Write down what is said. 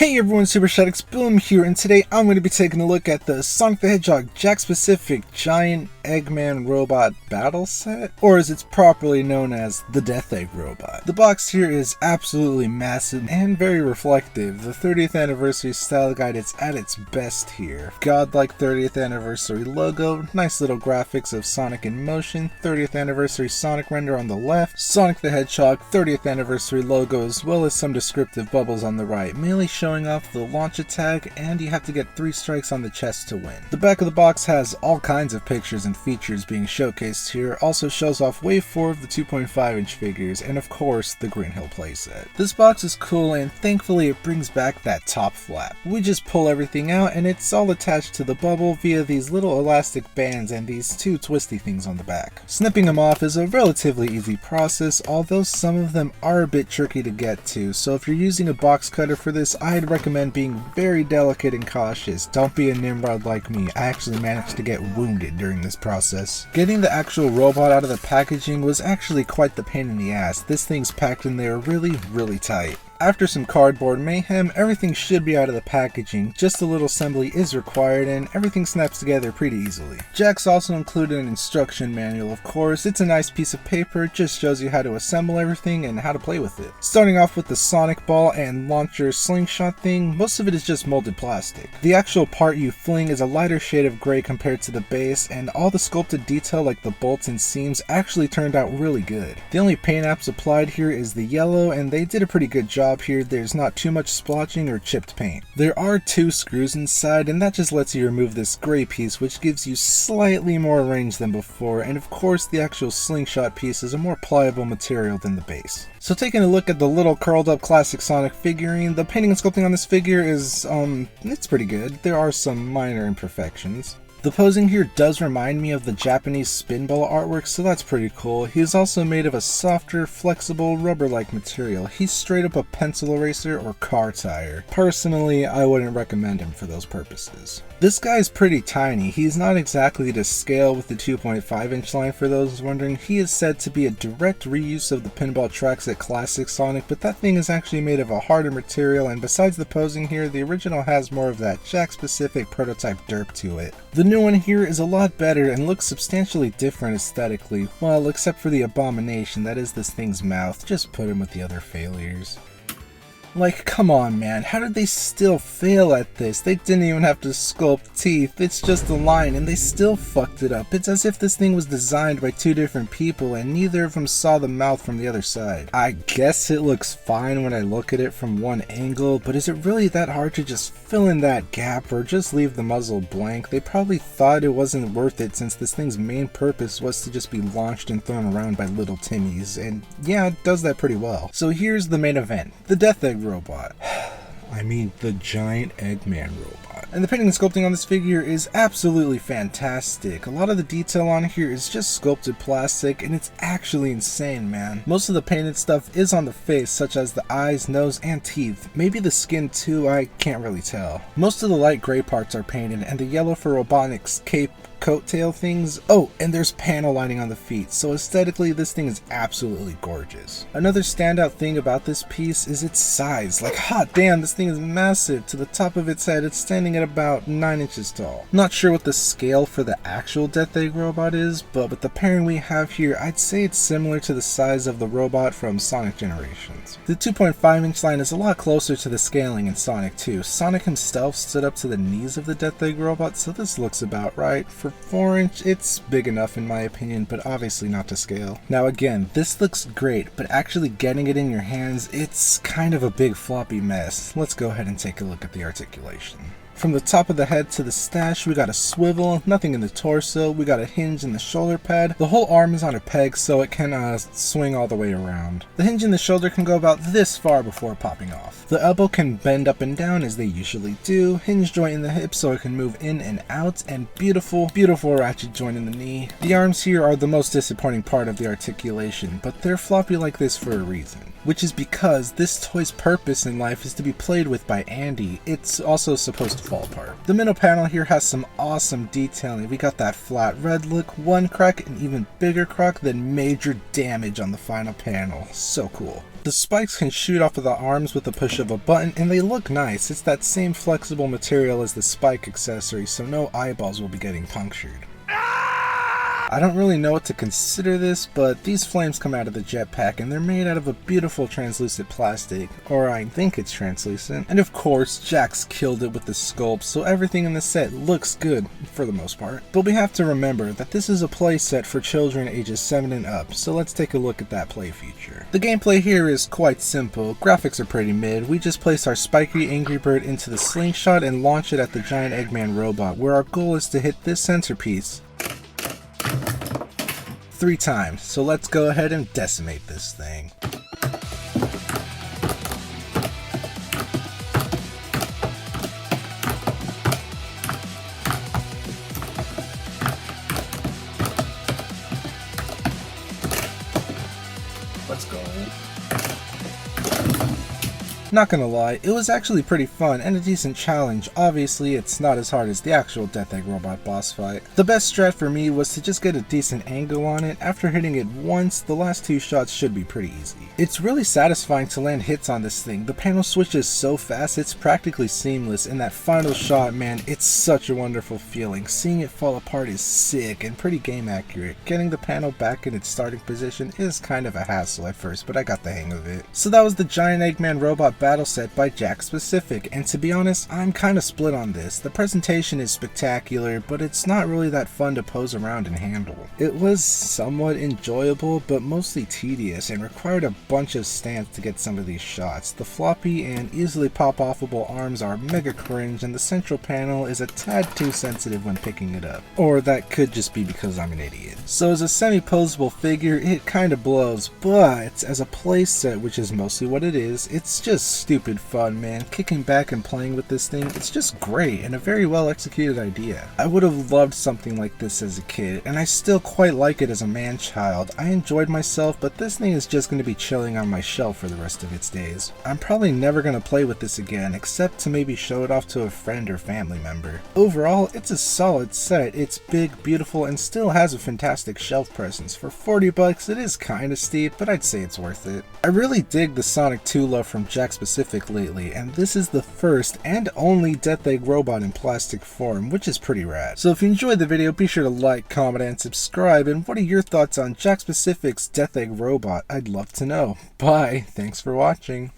Hey everyone, SuperShadix Boom here, and today I'm going to be taking a look at the Sonic the Hedgehog Jakks Pacific Giant Eggman Robot Battle Set, or as it's properly known as the Death Egg Robot. The box here is absolutely massive and very reflective. The 30th anniversary style guide is at its best here. Godlike 30th anniversary logo, nice little graphics of Sonic in motion, 30th anniversary Sonic render on the left, Sonic the Hedgehog 30th anniversary logo, as well as some descriptive bubbles on the right, mainly showing off the launch attack, and you have to get 3 strikes on the chest to win. The back of the box has all kinds of pictures and features being showcased here, also shows off wave 4 of the 2.5 inch figures, and of course the Green Hill playset. This box is cool, and thankfully it brings back that top flap. We just pull everything out and it's all attached to the bubble via these little elastic bands and these 2 twisty things on the back. Snipping them off is a relatively easy process, although some of them are a bit tricky to get to, so if you're using a box cutter for this, I'd recommend being very delicate and cautious. Don't be a Nimrod like me. I actually managed to get wounded during this process. Getting the actual robot out of the packaging was actually quite the pain in the ass. This thing's packed in there really tight. After some cardboard mayhem, everything should be out of the packaging, just a little assembly is required and everything snaps together pretty easily. Jakks also included an instruction manual, of course. It's a nice piece of paper, just shows you how to assemble everything and how to play with it. Starting off with the Sonic ball and launcher slingshot thing, most of it is just molded plastic. The actual part you fling is a lighter shade of gray compared to the base, and all the sculpted detail like the bolts and seams actually turned out really good. The only paint apps applied here is the yellow, and they did a pretty good job here. There's not too much splotching or chipped paint. There are 2 screws inside, and that just lets you remove this gray piece, which gives you slightly more range than before, and of course the actual slingshot piece is a more pliable material than the base. So taking a look at the little curled up classic Sonic figurine, the painting and sculpting on this figure is, it's pretty good. There are some minor imperfections. The posing here does remind me of the Japanese spinball artwork, so that's pretty cool. He's also made of a softer, flexible, rubber-like material. He's straight up a pencil eraser or car tire. Personally, I wouldn't recommend him for those purposes. This guy's pretty tiny. He's not exactly to scale with the 2.5 inch line for those wondering. He is said to be a direct reuse of the pinball tracks at Classic Sonic, but that thing is actually made of a harder material, and besides the posing here, the original has more of that Jakks Pacific prototype derp to it. The new one here is a lot better and looks substantially different aesthetically, well, except for the abomination that is this thing's mouth. Just put him with the other failures. Like, come on man, how did they still fail at this? They didn't even have to sculpt teeth, it's just a line and they still fucked it up. It's as if this thing was designed by 2 different people and neither of them saw the mouth from the other side. I guess it looks fine when I look at it from one angle, but is it really that hard to just fill in that gap or just leave the muzzle blank? They probably thought it wasn't worth it since this thing's main purpose was to just be launched and thrown around by little Timmies, and yeah, it does that pretty well. So here's the main event, the Death Egg Robot. I mean, the Giant Eggman Robot. And the painting and sculpting on this figure is absolutely fantastic. A lot of the detail on here is just sculpted plastic, and it's actually insane, man. Most of the painted stuff is on the face, such as the eyes, nose, and teeth. Maybe the skin too, I can't really tell. Most of the light gray parts are painted, and the yellow for Robotnik's cape coattail things. Oh, and there's panel lining on the feet, so aesthetically this thing is absolutely gorgeous. Another standout thing about this piece is its size. Like, hot damn, this thing is massive. To the top of its head, it's standing at about 9 inches tall. Not sure what the scale for the actual Death Egg robot is, but with the pairing we have here, I'd say it's similar to the size of the robot from Sonic Generations. The 2.5 inch line is a lot closer to the scaling in Sonic 2. Sonic himself stood up to the knees of the Death Egg robot, so this looks about right. For 4 inch, it's big enough in my opinion, but obviously not to scale. Now again, this looks great, but actually getting it in your hands, it's kind of a big floppy mess. Let's go ahead and take a look at the articulation. From the top of the head to the stash, we got a swivel, nothing in the torso, we got a hinge in the shoulder pad. The whole arm is on a peg so it can swing all the way around. The hinge in the shoulder can go about this far before popping off. The elbow can bend up and down as they usually do, hinge joint in the hip so it can move in and out, and beautiful ratchet joint in the knee. The arms here are the most disappointing part of the articulation, but they're floppy like this for a reason. Which is because this toy's purpose in life is to be played with by Andy. It's also supposed to to fall apart. The middle panel here has some awesome detailing. We got that flat red look, one crack, and even bigger crack, then major damage on the final panel. So cool. The spikes can shoot off of the arms with the push of a button, and they look nice. It's that same flexible material as the spike accessory, so no eyeballs will be getting punctured. I don't really know what to consider this, but these flames come out of the jetpack and they're made out of a beautiful translucent plastic, or I think it's translucent. And of course, Jakks killed it with the sculpt, so everything in the set looks good for the most part. But we have to remember that this is a play set for children ages 7 and up, so let's take a look at that play feature. The gameplay here is quite simple. Graphics are pretty mid. We just place our spiky Angry Bird into the slingshot and launch it at the Giant Eggman robot, where our goal is to hit this centerpiece 3 times, so let's go ahead and decimate this thing. Let's go. Not gonna lie, it was actually pretty fun and a decent challenge. Obviously, it's not as hard as the actual Death Egg Robot boss fight. The best strat for me was to just get a decent angle on it. After hitting it once, the last 2 shots should be pretty easy. It's really satisfying to land hits on this thing. The panel switches so fast, it's practically seamless, and that final shot, man, it's such a wonderful feeling. Seeing it fall apart is sick and pretty game accurate. Getting the panel back in its starting position is kind of a hassle at first, but I got the hang of it. So that was the Giant Eggman Robot Battle set by Jakks Pacific, and to be honest, I'm kinda split on this. The presentation is spectacular, but it's not really that fun to pose around and handle. It was somewhat enjoyable, but mostly tedious, and required a bunch of stamps to get some of these shots. The floppy and easily pop-offable arms are mega cringe, and the central panel is a tad too sensitive when picking it up. Or that could just be because I'm an idiot. So as a semi-posable figure, it kinda blows, but as a playset, which is mostly what it is, it's just stupid fun, man. Kicking back and playing with this thing, it's just great and a very well executed idea. I would have loved something like this as a kid, and I still quite like it as a man-child. I enjoyed myself, but this thing is just going to be chilling on my shelf for the rest of its days. I'm probably never going to play with this again, except to maybe show it off to a friend or family member. Overall, it's a solid set. It's big, beautiful, and still has a fantastic shelf presence. For 40 bucks, it is kinda steep, but I'd say it's worth it. I really dig the Sonic 2 love from Jakks Pacific lately, and this is the first and only Death Egg robot in plastic form, which is pretty rad. So if you enjoyed the video, be sure to like, comment, and subscribe, and what are your thoughts on Jakks Pacific's Death Egg robot? I'd love to know. Bye, thanks for watching.